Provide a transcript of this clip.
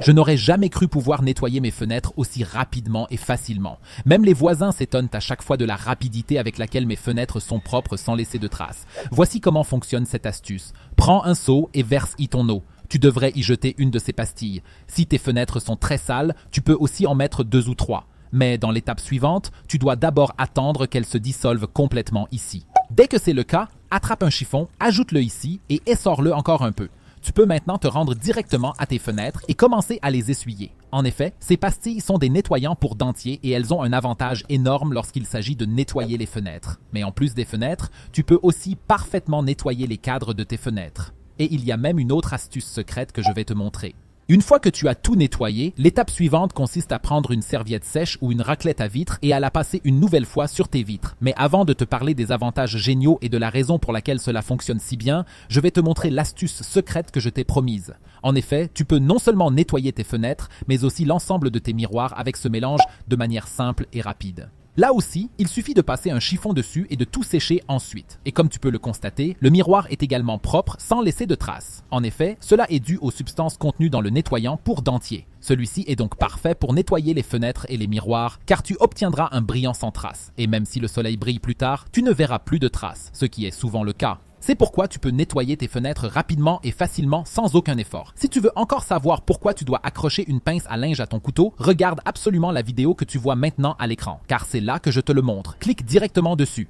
Je n'aurais jamais cru pouvoir nettoyer mes fenêtres aussi rapidement et facilement. Même les voisins s'étonnent à chaque fois de la rapidité avec laquelle mes fenêtres sont propres sans laisser de traces. Voici comment fonctionne cette astuce. Prends un seau et verse y ton eau. Tu devrais y jeter une de ces pastilles. Si tes fenêtres sont très sales, tu peux aussi en mettre 2 ou 3. Mais dans l'étape suivante, tu dois d'abord attendre qu'elles se dissolvent complètement ici. Dès que c'est le cas, attrape un chiffon, ajoute-le ici et essore-le encore un peu. Tu peux maintenant te rendre directement à tes fenêtres et commencer à les essuyer. En effet, ces pastilles sont des nettoyants pour dentier et elles ont un avantage énorme lorsqu'il s'agit de nettoyer les fenêtres. Mais en plus des fenêtres, tu peux aussi parfaitement nettoyer les cadres de tes fenêtres. Et il y a même une autre astuce secrète que je vais te montrer. Une fois que tu as tout nettoyé, l'étape suivante consiste à prendre une serviette sèche ou une raclette à vitre et à la passer une nouvelle fois sur tes vitres. Mais avant de te parler des avantages géniaux et de la raison pour laquelle cela fonctionne si bien, je vais te montrer l'astuce secrète que je t'ai promise. En effet, tu peux non seulement nettoyer tes fenêtres, mais aussi l'ensemble de tes miroirs avec ce mélange de manière simple et rapide. Là aussi, il suffit de passer un chiffon dessus et de tout sécher ensuite. Et comme tu peux le constater, le miroir est également propre sans laisser de traces. En effet, cela est dû aux substances contenues dans le nettoyant pour dentier. Celui-ci est donc parfait pour nettoyer les fenêtres et les miroirs car tu obtiendras un brillant sans traces. Et même si le soleil brille plus tard, tu ne verras plus de traces, ce qui est souvent le cas. C'est pourquoi tu peux nettoyer tes fenêtres rapidement et facilement sans aucun effort. Si tu veux encore savoir pourquoi tu dois accrocher une pince à linge à ton couteau, regarde absolument la vidéo que tu vois maintenant à l'écran, car c'est là que je te le montre. Clique directement dessus.